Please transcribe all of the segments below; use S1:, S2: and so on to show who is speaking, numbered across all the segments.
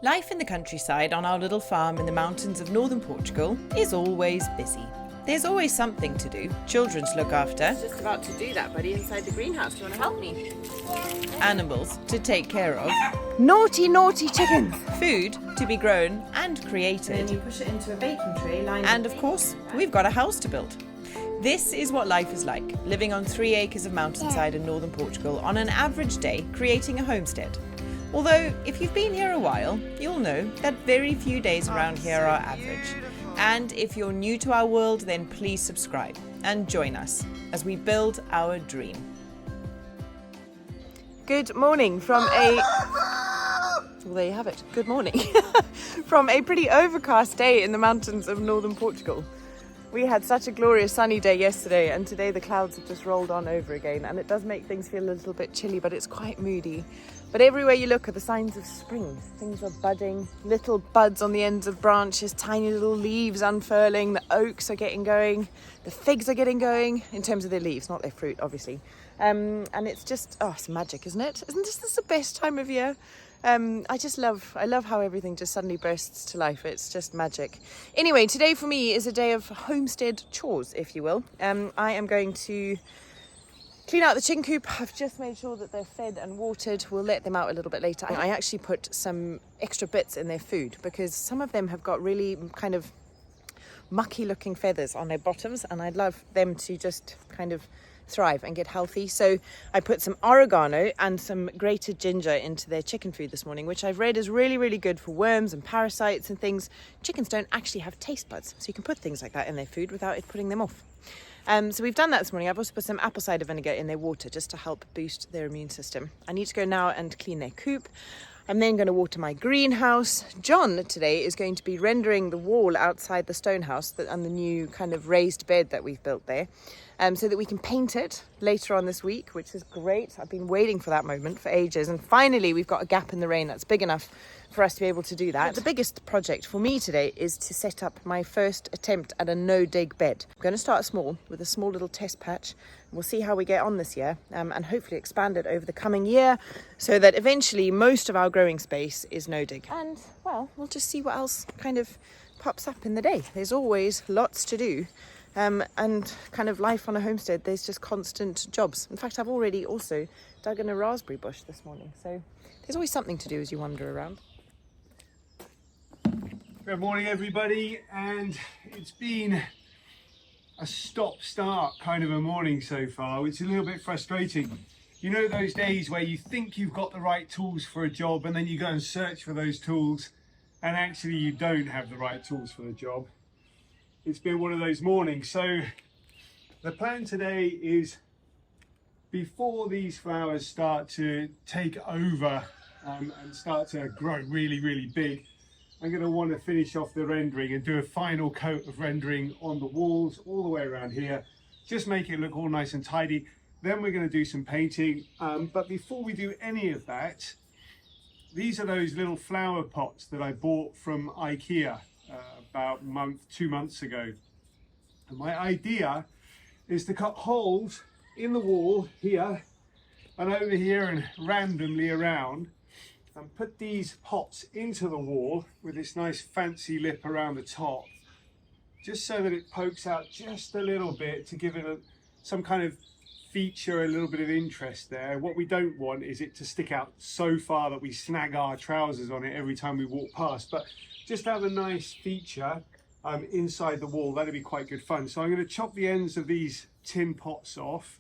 S1: Life in the countryside on our little farm in the mountains of northern Portugal is always busy. There's always something to do, children to look after.
S2: I was just about to do that, buddy, inside the greenhouse. Do you want to help me?
S1: Animals to take care of.
S2: Naughty, naughty chickens!
S1: Food to be grown and created.
S2: And then you push it into a baking tray lined
S1: And of course, we've got a house to build. This is what life is like, living on 3 acres of mountainside in northern Portugal on an average day, creating a homestead. Although, if you've been here a while, you'll know that very few days around here are average. And if you're new to our world, then please subscribe and join us as we build our dream.
S2: Good morning from a... Well, there you have it. Good morning. From a pretty overcast day in the mountains of northern Portugal. We had such a glorious sunny day yesterday, and today the clouds have just rolled on over again, and it does make things feel a little bit chilly, but it's quite moody. But everywhere you look are the signs of spring. Things are budding, little buds on the ends of branches, tiny little leaves unfurling, the oaks are getting going, the figs are getting going, in terms of their leaves, not their fruit, obviously. And it's just, it's magic, isn't it? Isn't this the best time of year? I love how everything just suddenly bursts to life. It's just magic. Anyway, today for me is a day of homestead chores, if you will. I am going to clean out the chicken coop. I've just made sure that they're fed and watered. We'll let them out a little bit later. I actually put some extra bits in their food because some of them have got really kind of mucky looking feathers on their bottoms, and I'd love them to just kind of thrive and get healthy. So I put some oregano and some grated ginger into their chicken food this morning, which I've read is really, really good for worms and parasites and things. Chickens don't actually have taste buds, so you can put things like that in their food without it putting them off. So we've done that this morning. I've also put some apple cider vinegar in their water just to help boost their immune system. I need to go now and clean their coop. I'm then going to water my greenhouse. John today is going to be rendering the wall outside the stone house and the new kind of raised bed that we've built there, so that we can paint it later on this week, which is great. I've been waiting for that moment for ages, and finally we've got a gap in the rain that's big enough for us to be able to do that. But the biggest project for me today is to set up my first attempt at a no-dig bed. I'm going to start small with a small little test patch. We'll see how we get on this year, and hopefully expand it over the coming year so that eventually most of our growing space is no-dig. And, well, we'll just see what else kind of pops up in the day. There's always lots to do. And kind of life on a homestead, there's just constant jobs. In fact, I've already also dug in a raspberry bush this morning. So there's always something to do as you wander around.
S3: Good morning, everybody. And it's been a stop-start kind of a morning so far, which is a little bit frustrating. You know those days where you think you've got the right tools for a job and then you go and search for those tools and actually you don't have the right tools for the job. It's been one of those mornings. So the plan today is, before these flowers start to take over and start to grow really, really big, I'm going to want to finish off the rendering and do a final coat of rendering on the walls all the way around here. Just make it look all nice and tidy. Then we're going to do some painting. But before we do any of that, these are those little flower pots that I bought from IKEA about 2 months ago. And my idea is to cut holes in the wall here and over here and randomly around, and put these pots into the wall with this nice fancy lip around the top, just so that it pokes out just a little bit to give it some kind of feature, a little bit of interest there. What we don't want is it to stick out so far that we snag our trousers on it every time we walk past, but just have a nice feature inside the wall. That'd be quite good fun. So I'm going to chop the ends of these tin pots off,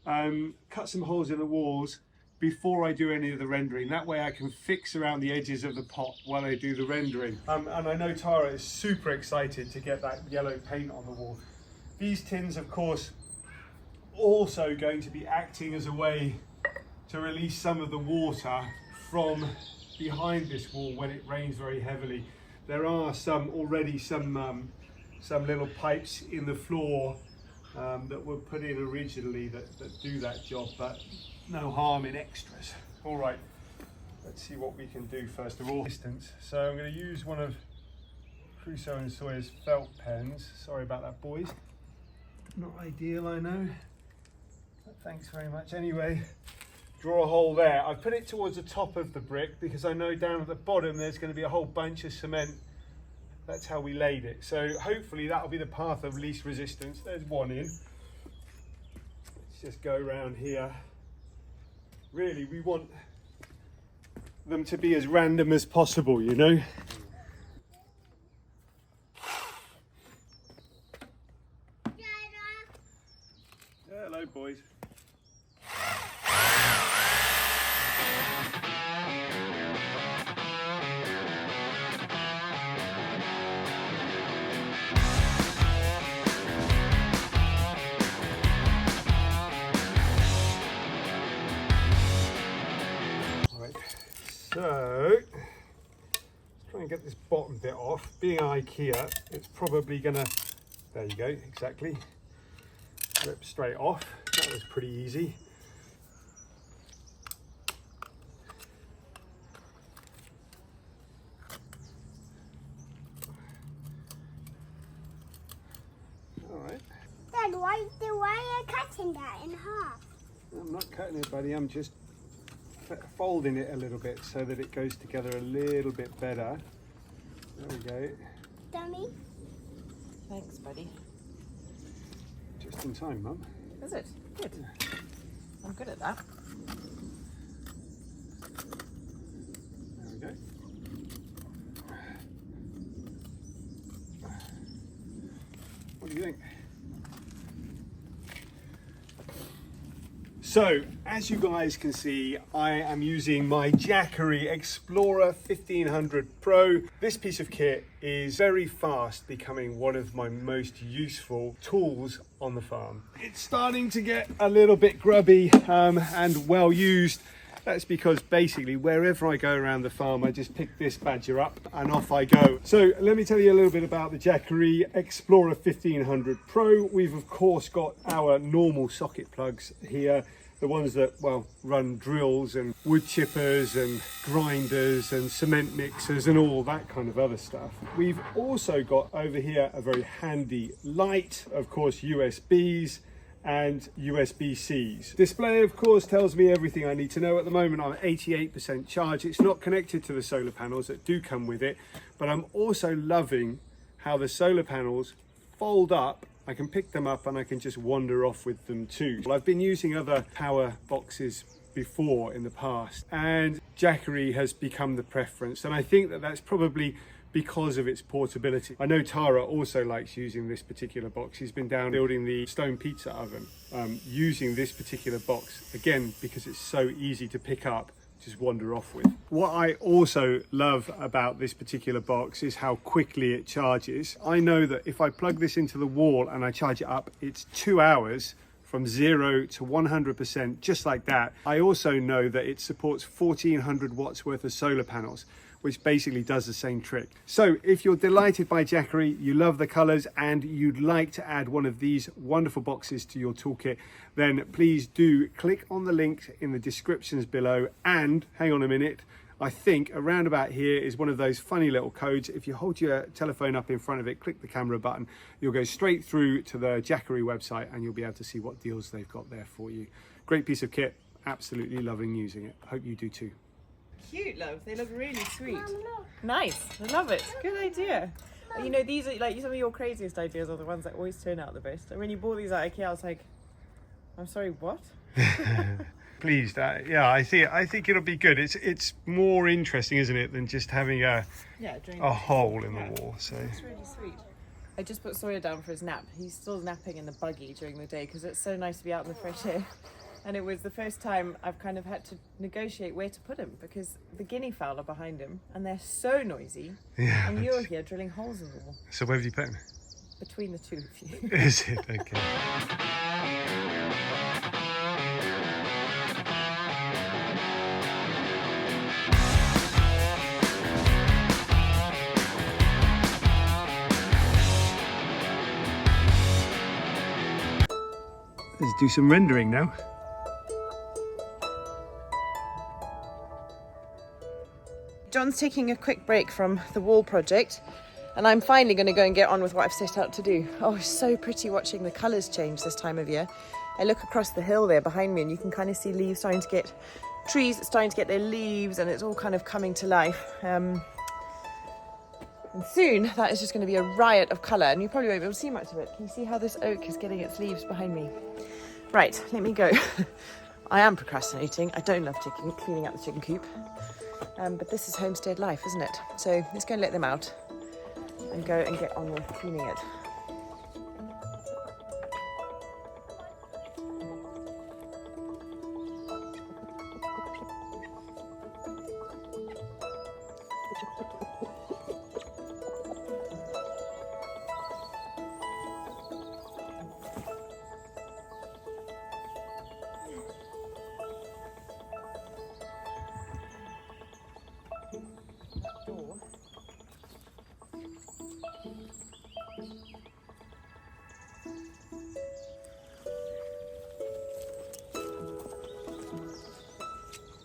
S3: cut some holes in the walls before I do any of the rendering. That way I can fix around the edges of the pot while I do the rendering. And I know Tara is super excited to get that yellow paint on the wall. These tins, of course, also going to be acting as a way to release some of the water from behind this wall when it rains very heavily. There are some little pipes in the floor that were put in originally that do that job, but no harm in extras. All right, let's see what we can do first of all. So I'm going to use one of Crusoe and Sawyer's felt pens. Sorry about that, boys. Not ideal, I know, but thanks very much anyway. draw a hole there. I've put it towards the top of the brick because I know down at the bottom there's going to be a whole bunch of cement. That's how we laid it. So hopefully that'll be the path of least resistance. There's one in. Let's just go around here. Really, we want them to be as random as possible, you know? Hello, boys. So, let's try and get this bottom bit off. Being IKEA, it's probably gonna, there you go, exactly, rip straight off. That was pretty easy. All right.
S4: Dad, why are you cutting that in half?
S3: I'm not cutting it, buddy, I'm just folding it a little bit so that it goes together a little bit better. There we go.
S4: Dummy?
S2: Thanks, buddy.
S3: Just in time, Mum.
S2: Is it? Good. I'm good at that.
S3: There we go. What do you think? So, as you guys can see, I am using my Jackery Explorer 1500 Pro. This piece of kit is very fast becoming one of my most useful tools on the farm. It's starting to get a little bit grubby and well used. That's because basically wherever I go around the farm, I just pick this badger up and off I go. So let me tell you a little bit about the Jackery Explorer 1500 Pro. We've of course got our normal socket plugs here. The ones that, well, run drills and wood chippers and grinders and cement mixers and all that kind of other stuff. We've also got over here a very handy light, of course USBs and USB-Cs. Display of course tells me everything I need to know. At the moment I'm 88% charge. It's not connected to the solar panels that do come with it, but I'm also loving how the solar panels fold up. I can pick them up and I can just wander off with them too. Well, I've been using other power boxes before in the past and Jackery has become the preference, and I think that that's probably because of its portability. I know Tara also likes using this particular box. She's been down building the stone pizza oven using this particular box, again because it's so easy to pick up, just wander off with. What I also love about this particular box is how quickly it charges. I know that if I plug this into the wall and I charge it up, it's 2 hours from 0 to 100% just like that. I also know that it supports 1400 watts worth of solar panels, which basically does the same trick. So if you're delighted by Jackery, you love the colors and you'd like to add one of these wonderful boxes to your toolkit, then please do click on the link in the descriptions below. And hang on a minute, I think around about here is one of those funny little codes. If you hold your telephone up in front of it, click the camera button, you'll go straight through to the Jackery website and you'll be able to see what deals they've got there for you. Great piece of kit, absolutely loving using it. Hope you do too.
S2: Cute, love. They look really sweet.
S4: Mum, look.
S2: Nice. I love it. Good idea. You know, these are like some of your craziest ideas are the ones that always turn out the best. And when you bought these at IKEA, I was like, I'm sorry, what?
S3: Pleased. Yeah, I think it'll be good. It's more interesting, isn't it, than just having a hole in the wall. So
S2: it's really sweet. I just put Sawyer down for his nap. He's still napping in the buggy during the day because it's so nice to be out in the fresh air. And it was the first time I've kind of had to negotiate where to put him because the guinea fowl are behind him and they're so noisy.
S3: yeah.
S2: And you're here drilling holes in the wall.
S3: So where have you put him?
S2: Between the two of you.
S3: Is it? Okay. Let's do some rendering now.
S2: John's taking a quick break from the wall project and I'm finally going to go and get on with what I've set out to do. Oh, it's so pretty watching the colours change this time of year. I look across the hill there behind me and you can kind of see trees starting to get their leaves, and it's all kind of coming to life. And soon that is just going to be a riot of colour, and you probably won't be able to see much of it. Can you see how this oak is getting its leaves behind me? Right, let me go. I am procrastinating. I don't love cleaning up the chicken coop. But this is homestead life, isn't it? So let's go and let them out and go and get on with cleaning it.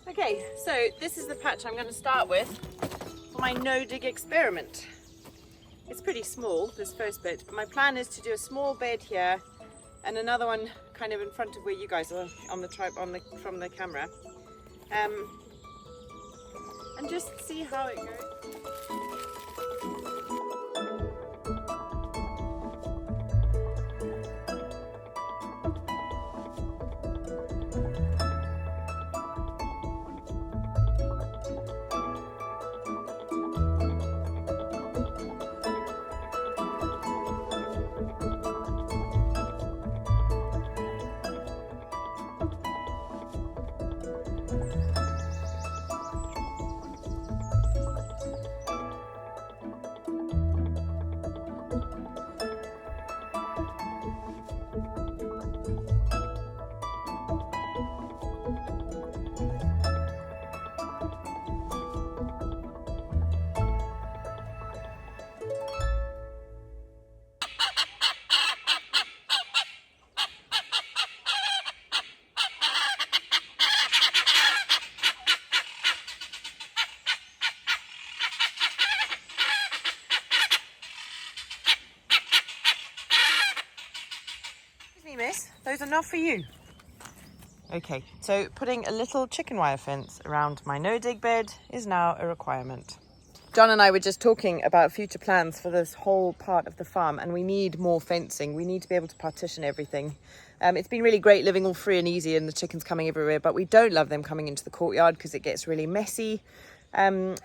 S2: Okay, so this is the patch I'm going to start with for my no-dig experiment. It's pretty small, this first bit, but my plan is to do a small bed here and another one kind of in front of where you guys are on the from the camera, and just see how it goes. Miss, those are not for you. Okay, so putting a little chicken wire fence around my no-dig bed is now a requirement. John and I were just talking about future plans for this whole part of the farm, and we need more fencing. We need to be able to partition everything. It's been really great living all free and easy and the chickens coming everywhere, but we don't love them coming into the courtyard because it gets really messy. And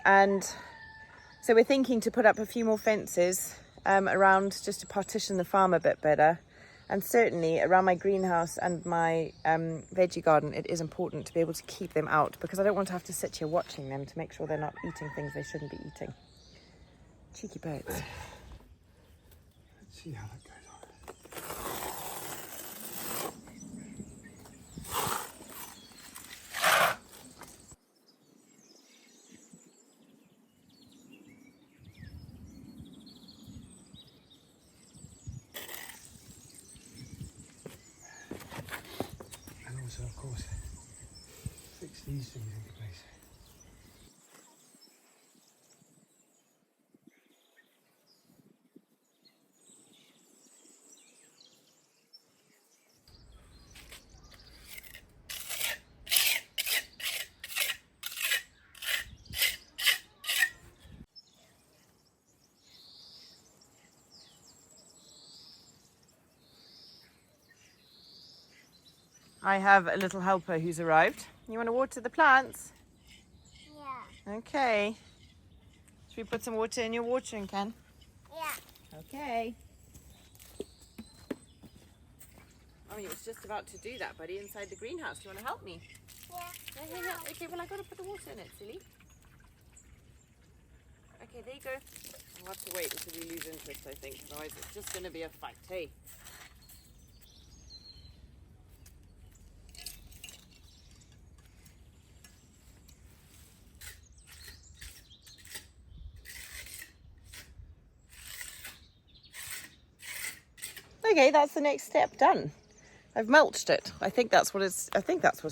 S2: so we're thinking to put up a few more fences around just to partition the farm a bit better. And certainly around my greenhouse and my veggie garden, it is important to be able to keep them out because I don't want to have to sit here watching them to make sure they're not eating things they shouldn't be eating. Cheeky birds.
S3: Let's see how that goes on. So of course, fix these things into place.
S2: I have a little helper who's arrived. You want to water the plants?
S4: Yeah.
S2: Okay. Should we put some water in your watering can?
S4: Yeah.
S2: Okay. Oh, he was just about to do that, buddy, inside the greenhouse. Do you want to help me?
S4: Yeah.
S2: Yeah. Okay, well, I got to put the water in it, silly. Okay, there you go. I'll have to wait until you lose interest, I think. Otherwise, it's just going to be a fight, hey? Okay, that's the next step done. I've mulched it. I think that's what's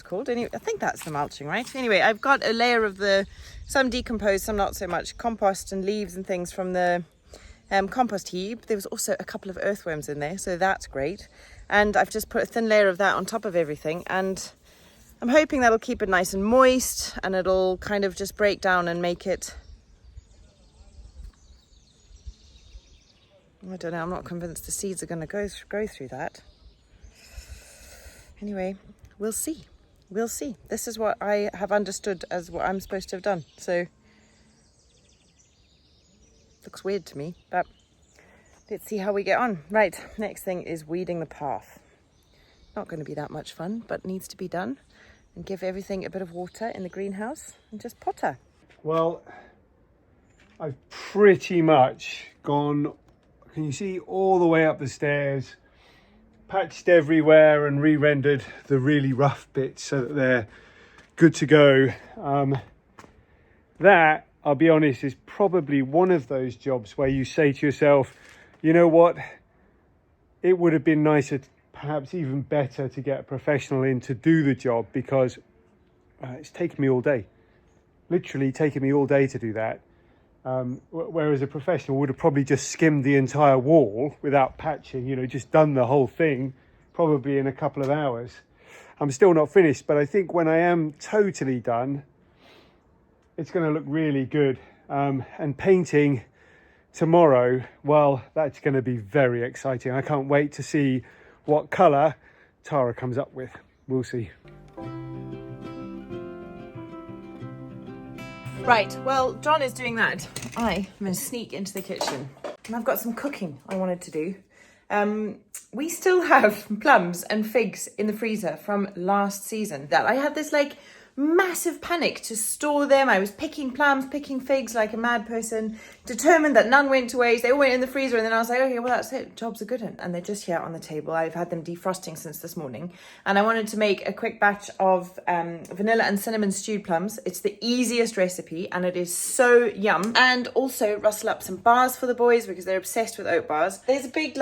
S2: called. Anyway, I think that's the mulching, right? Anyway, I've got a layer of some decomposed, some not so much, compost and leaves and things from the compost heap. There was also a couple of earthworms in there, so that's great. And I've just put a thin layer of that on top of everything, and I'm hoping that'll keep it nice and moist, and it'll kind of just break down and make it, I don't know, I'm not convinced the seeds are going to go through that. Anyway, we'll see. We'll see. This is what I have understood as what I'm supposed to have done. So, looks weird to me, but let's see how we get on. Right, next thing is weeding the path. Not going to be that much fun, but needs to be done. And give everything a bit of water in the greenhouse and just potter.
S3: Well, I've pretty much gone, can you see, all the way up the stairs, patched everywhere and re-rendered the really rough bits so that they're good to go. That, I'll be honest, is probably one of those jobs where you say to yourself, you know what, it would have been nicer, perhaps even better, to get a professional in to do the job, because it's taken me all day, literally taken me all day to do that. Whereas a professional would have probably just skimmed the entire wall without patching, you know, just done the whole thing probably in a couple of hours. I'm still not finished, but I think when I am totally done, it's going to look really good. And painting tomorrow, well, that's going to be very exciting. I can't wait to see what colour Tara comes up with. We'll see.
S2: Right, well, John is doing that. I'm going to sneak into the kitchen. And I've got some cooking I wanted to do. We still have plums and figs in the freezer from last season. That I had this like massive panic to store them. I was picking plums, picking figs like a mad person, determined that none went to waste. They all went in the freezer, and then I was like, okay, well, that's it. Job's a good one. And they're just here on the table. I've had them defrosting since this morning. And I wanted to make a quick batch of vanilla and cinnamon stewed plums. It's the easiest recipe, and it is so yum. And also rustle up some bars for the boys because they're obsessed with oat bars. There's a big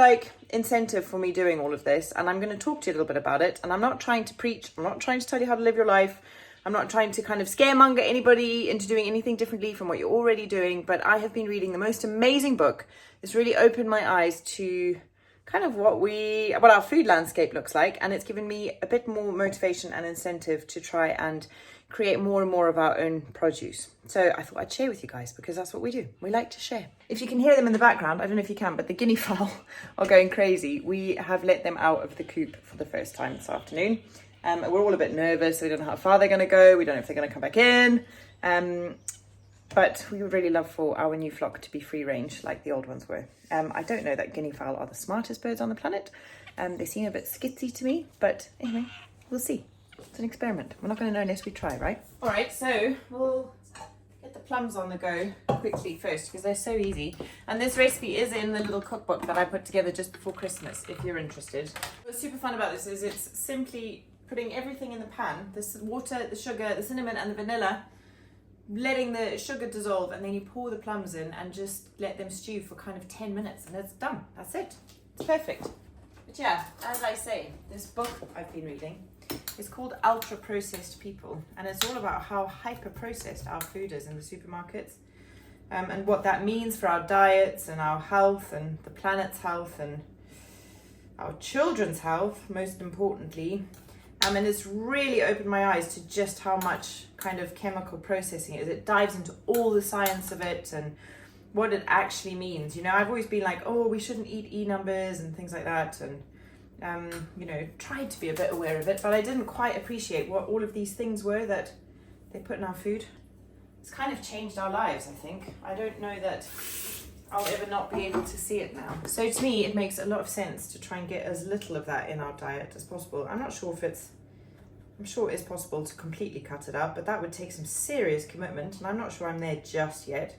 S2: incentive for me doing all of this, and I'm going to talk to you a little bit about it. And I'm not trying to preach. I'm not trying to tell you how to live your life. I'm not trying to kind of scaremonger anybody into doing anything differently from what you're already doing, but I have been reading the most amazing book. It's really opened my eyes to kind of what our food landscape looks like, and it's given me a bit more motivation and incentive to try and create more and more of our own produce. So I thought I'd share with you guys, because that's what we do. We like to share. If you can hear them in the background, I don't know if you can, but the guinea fowl are going crazy. We have let them out of the coop for the first time this afternoon. We're all a bit nervous, so we don't know how far they're going to go. We don't know if they're going to come back in. But we would really love for our new flock to be free range like the old ones were. I don't know that guinea fowl are the smartest birds on the planet. They seem a bit skitsy to me, but anyway, we'll see. It's an experiment. We're not going to know unless we try, right? All right, so we'll get the plums on the go quickly first, because they're so easy. And this recipe is in the little cookbook that I put together just before Christmas, if you're interested. What's super fun about this is it's simply putting everything in the pan, the water, the sugar, the cinnamon and the vanilla, letting the sugar dissolve, and then you pour the plums in and just let them stew for kind of 10 minutes, and it's done. That's it. It's perfect. But yeah, as I say, this book I've been reading is called Ultra Processed People, and it's all about how hyper processed our food is in the supermarkets, and what that means for our diets and our health and the planet's health and our children's health, most importantly. And it's really opened my eyes to just how much kind of chemical processing it is. It dives into all the science of it and what it actually means. You know, I've always been like, oh, we shouldn't eat E numbers and things like that. And, you know, tried to be a bit aware of it, but I didn't quite appreciate what all of these things were that they put in our food. It's kind of changed our lives, I think. I don't know that I'll ever not be able to see it now. So to me, it makes a lot of sense to try and get as little of that in our diet as possible. I'm sure it is possible to completely cut it out, but that would take some serious commitment, and I'm not sure I'm there just yet.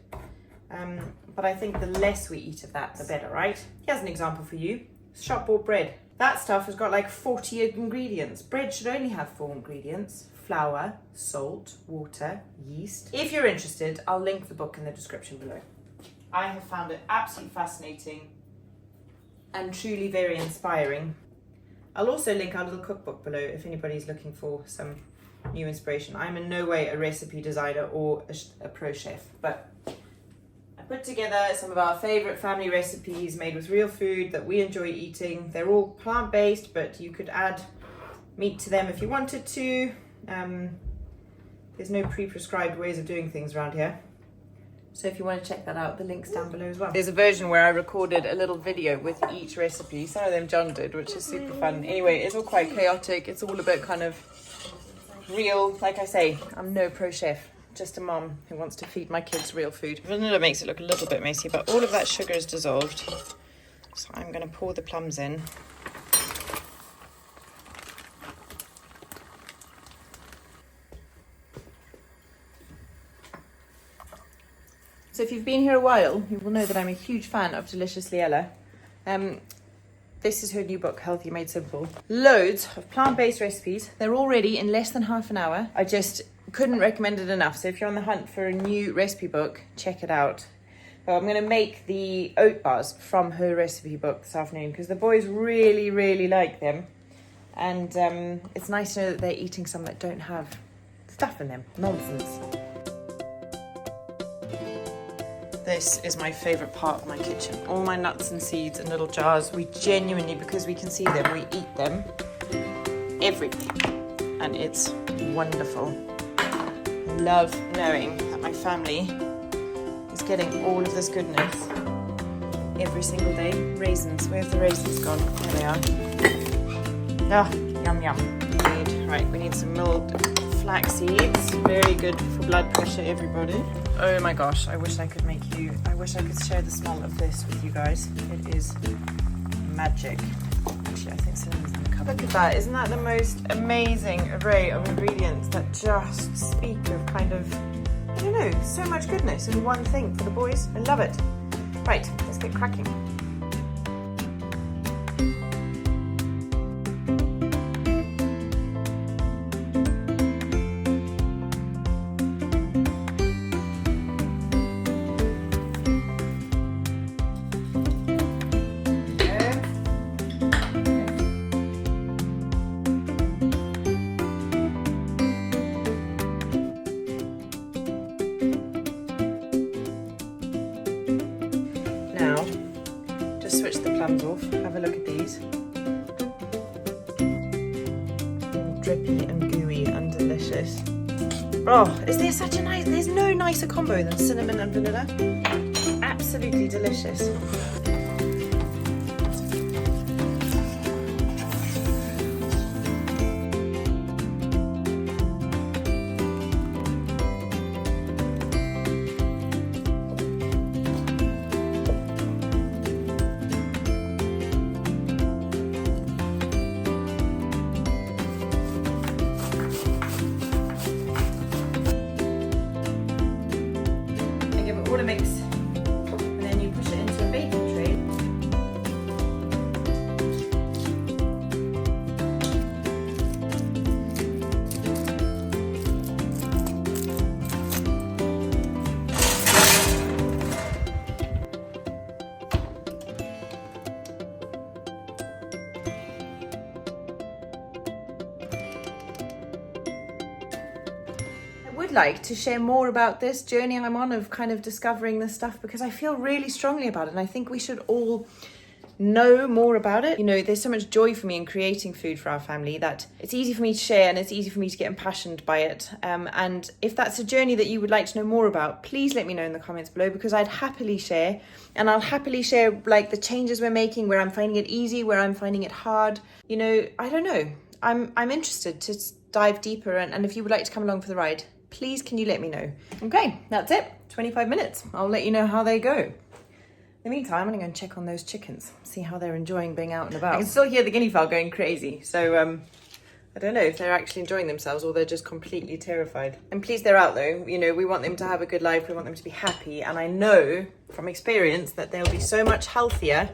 S2: But I think the less we eat of that, the better, right? Here's an example for you. Shop bought bread. That stuff has got like 40 ingredients. Bread should only have 4 ingredients: flour, salt, water, yeast. If you're interested, I'll link the book in the description below. I have found it absolutely fascinating and truly very inspiring. I'll also link our little cookbook below if anybody's looking for some new inspiration. I'm in no way a recipe designer or a pro chef, but I
S1: put together some of our favourite family recipes made with real food that we enjoy eating. They're all plant-based, but you could add meat to them if you wanted to. There's no pre-prescribed ways of doing things around here. So if you want to check that out, the link's down below as well. There's a version where I recorded a little video with each recipe. Some of them John did, which is super fun. Anyway, it's all quite chaotic. It's all a bit kind of real. Like I say, I'm no pro chef. Just a mom who wants to feed my kids real food. Vanilla makes it look a little bit messy, but all of that sugar is dissolved. So I'm going to pour the plums in. So if you've been here a while, you will know that I'm a huge fan of Delicious Liella. This is her new book, Healthy Made Simple. Loads of plant-based recipes. They're all ready in less than half an hour. I just couldn't recommend it enough. So if you're on the hunt for a new recipe book, check it out. Well, I'm going to make the oat bars from her recipe book this afternoon because the boys really, really like them. And it's nice to know that they're eating some that don't have stuff in them. Nonsense. This is my favourite part of my kitchen. All my nuts and seeds in little jars. We genuinely, because we can see them, we eat them every week. And it's wonderful. I love knowing that my family is getting all of this goodness every single day. Raisins, where's the raisins gone? There they are. Ah, yum yum. We need some milled flax seeds. Very good for blood pressure, everybody. Oh my gosh, I wish I could share the smell of this with you guys. It is magic. Actually, I think Cinnamon's in the cupboard. Look at that, isn't that the most amazing array of ingredients that just speak of kind of, I don't know, so much goodness in one thing for the boys. I love it. Right, let's get cracking. Switch the plums off. Have a look at these. All drippy and gooey and delicious. Oh, is there such a nice... There's no nicer combo than cinnamon and vanilla. Absolutely delicious. All a mix, and then you push it into a baking tray. Would like to share more about this journey I'm on of kind of discovering this stuff because I feel really strongly about it and I think we should all know more about it. You know, there's so much joy for me in creating food for our family that it's easy for me to share and it's easy for me to get impassioned by it. And if that's a journey that you would like to know more about, please let me know in the comments below because I'd happily share, and I'll happily share like the changes we're making, where I'm finding it easy, where I'm finding it hard. You know, I don't know. I'm interested to dive deeper and if you would like to come along for the ride, please can you let me know. Okay, that's it. 25 minutes. I'll let you know how they go. In the meantime, I'm gonna go and check on those chickens, see how they're enjoying being out and about. I can still hear the guinea fowl going crazy, so I don't know if they're actually enjoying themselves or they're just completely terrified. I'm pleased they're out though. You know, we want them to have a good life, we want them to be happy, and I know from experience that they'll be so much healthier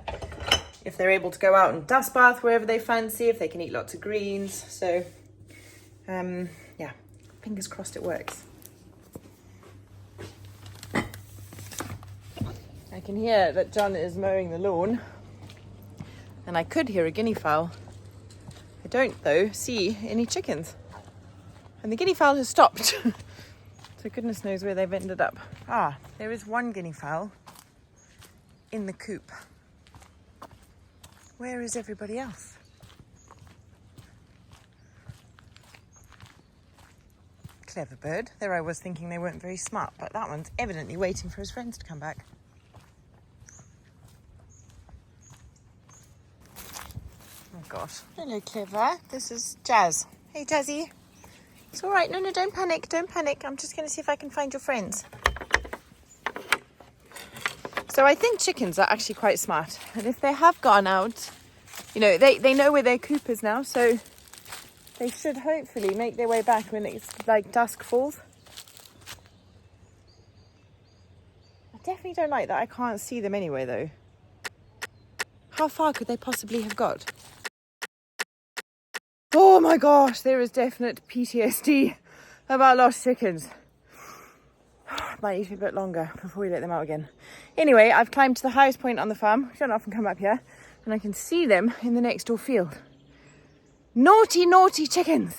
S1: if they're able to go out and dust bath wherever they fancy, if they can eat lots of greens. So, yeah. Fingers crossed it works. I can hear that John is mowing the lawn and I could hear a guinea fowl. I don't though see any chickens and the guinea fowl has stopped. So goodness knows where they've ended up. Ah, there is one guinea fowl
S2: in the coop. Where is everybody else? Clever bird. There I was thinking they weren't very smart, but that one's evidently waiting for his friends to come back. Oh gosh. Hello, Clever. This is Jazz. Hey, Jazzy. It's all right. No, don't panic. Don't panic. I'm just going to see if I can find your friends. So I think chickens are actually quite smart. And if they have gone out, you know, they know where their coop is now, so they should hopefully make their way back when it's like dusk falls. I definitely don't like that I can't see them anyway, though. How far could they possibly have got? Oh my gosh, there is definite PTSD about lost chickens. Might need to be a bit longer before we let them out again. Anyway, I've climbed to the highest point on the farm. I don't often come up here, and I can see them in the next door field. Naughty, naughty chickens.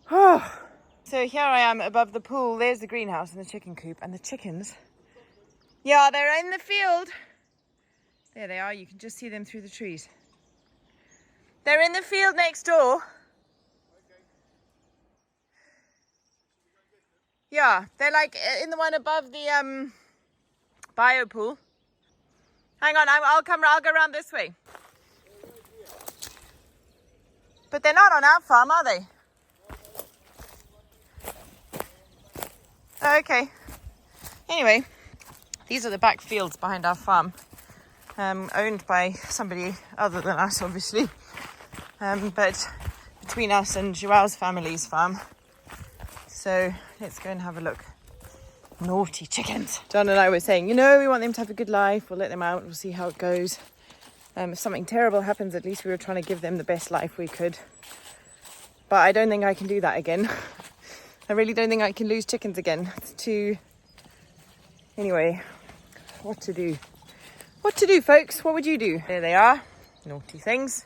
S2: Oh. So here I am above the pool. There's the greenhouse and the chicken coop, and the chickens. Yeah, they're in the field. There they are. You can just see them through the trees. They're in the field next door. Yeah, they're like in the one above the bio pool. Hang on, I'll go around this way. But they're not on our farm, are they? Oh, okay. Anyway, these are the back fields behind our farm, owned by somebody other than us, obviously. But between us and Joao's family's farm. So let's go and have a look. Naughty chickens. John and I were saying, you know, we want them to have a good life. We'll let them out. We'll see how it goes. If something terrible happens, at least we were trying to give them the best life we could. But I don't think I can do that again. I really don't think I can lose chickens again. It's too... Anyway, what to do? What to do, folks? What would you do? There they are. Naughty things.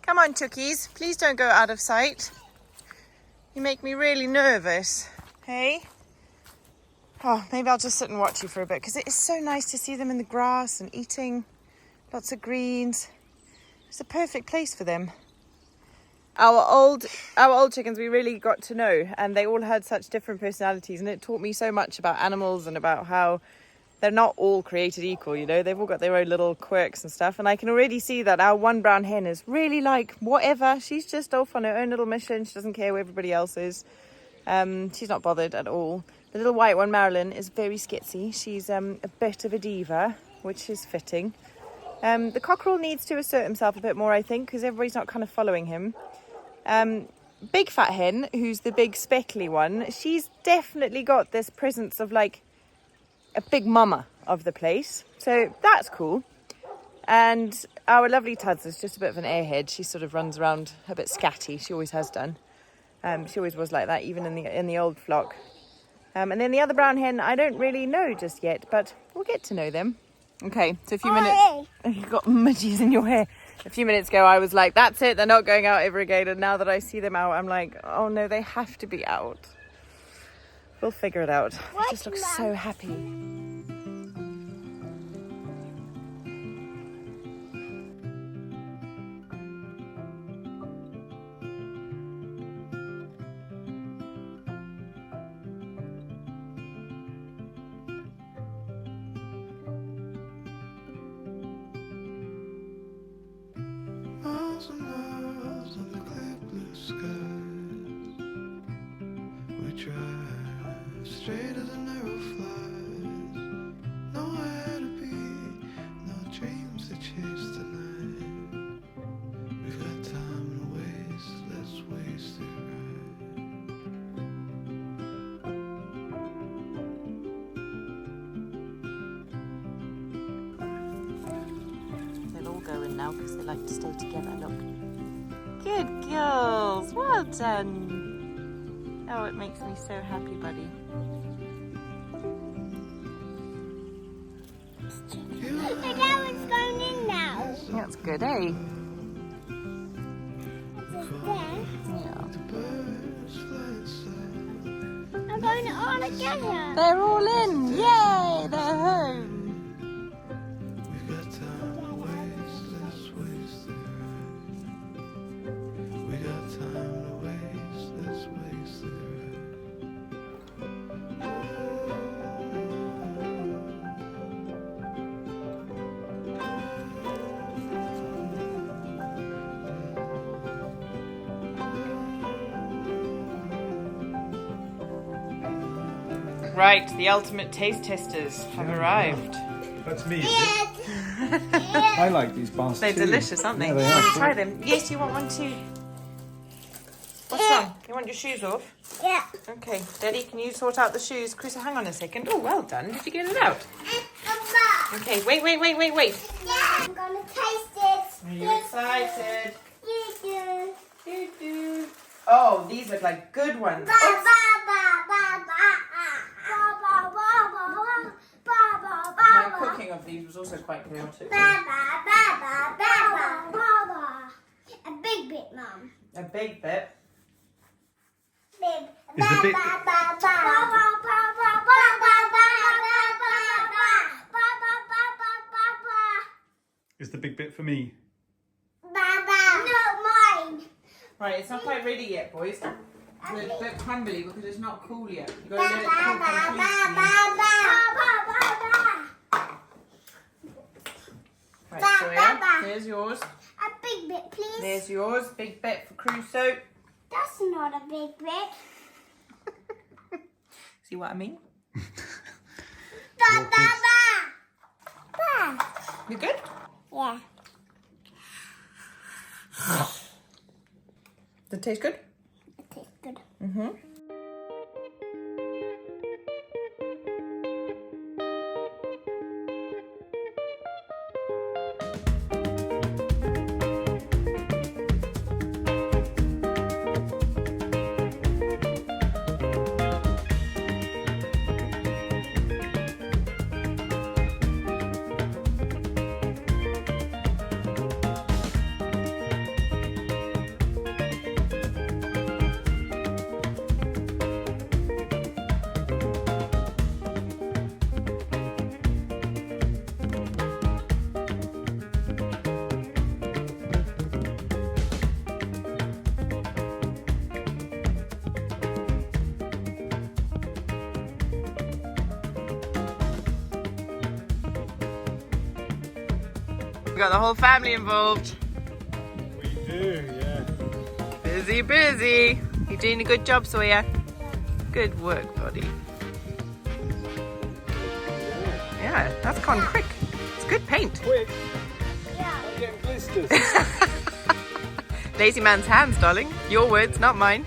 S2: Come on, chookies. Please don't go out of sight. You make me really nervous. Hey? Oh, maybe I'll just sit and watch you for a bit, because it is so nice to see them in the grass and eating. Lots of greens. It's a perfect place for them. Our old chickens we really got to know, and they all had such different personalities, and it taught me so much about animals and about how they're not all created equal, you know. They've all got their own little quirks and stuff, and I can already see that our one brown hen is really like whatever. She's just off on her own little mission. She doesn't care where everybody else is. She's not bothered at all. The little white one, Marilyn, is very skitsy. She's a bit of a diva, which is fitting. The cockerel needs to assert himself a bit more, I think, because everybody's not kind of following him. Big fat hen, who's the big speckly one, she's definitely got this presence of like a big mama of the place, so that's cool. And our lovely Tuds is just a bit of an airhead. She sort of runs around a bit scatty. She always has done. She always was like that, even in the old flock. And then the other brown hen, I don't really know just yet, but we'll get to know them. Okay, so a few minutes... You've got midges in your hair. A few minutes ago, I was like, that's it, they're not going out ever again. And now that I see them out, I'm like, oh no, they have to be out. We'll figure it out. They just look so happy.
S5: Miles and miles on the clear blue skies. We drive straight as an arrow flies. Nowhere to be, no dreams to chase tonight. We've got time to waste, let's waste it
S2: They'll all go in now because they like to stay together, look. Good girls, well done. Oh, it makes me so happy, buddy.
S4: The that one's going in now.
S2: That's good, eh?
S4: What's there?
S2: Yeah.
S4: I'm going all together.
S2: They're all in. Yay, they're home. Right, the ultimate taste testers have arrived.
S3: That's me, is it? I like these bars
S2: They're
S3: too.
S2: delicious, aren't they?
S3: Yeah, they
S2: You
S3: are.
S2: want to try them? Yes, you want one too. What's wrong? You want your shoes off?
S4: Yeah.
S2: Okay, Daddy, can you sort out the shoes? Chris, hang on a second. Oh, well done. Did you get it out? Okay, wait.
S4: Yeah, I'm gonna taste it.
S2: Are you excited?
S4: You do.
S2: You do. Oh, these look like good ones.
S4: Ba ba ba ba ba ba ba ba ba ba
S2: My
S4: ba.
S2: cooking of these was also quite chaotic.
S4: Ba ba ba ba ba ba ba. A big bit, Mum.
S2: A big bit.
S4: Big.
S3: Is the bit-
S4: Ba ba ba ba ba ba ba ba ba ba ba ba.
S3: Is the big bit for me?
S4: Ba ba. No, mine.
S2: Right, it's not quite ready yet, boys. It's a bit crumbly because it's not cool yet. You've
S4: Ba
S2: got
S4: ba
S2: to let it
S4: ba
S2: cool
S4: ba
S2: completely.
S4: ba ba ba.
S2: Right,
S4: ba,
S2: Sawyer,
S4: ba.
S2: here's yours.
S4: A big bit, please.
S2: There's yours. Big bit for Crusoe.
S4: That's not a big bit.
S2: See what I mean?
S4: Ba ba ba. Ba.
S2: You good?
S4: Yeah.
S2: Does it taste good?
S4: It tastes good.
S2: Mm-hmm. We got the whole family involved.
S3: We do, yeah.
S2: Busy. You're doing a good job, Sawyer. Good work, buddy. Yeah, that's gone quick. It's good paint.
S3: Quick,
S4: Yeah.
S3: I'm getting blisters.
S2: Lazy man's hands, darling. Your words, not mine.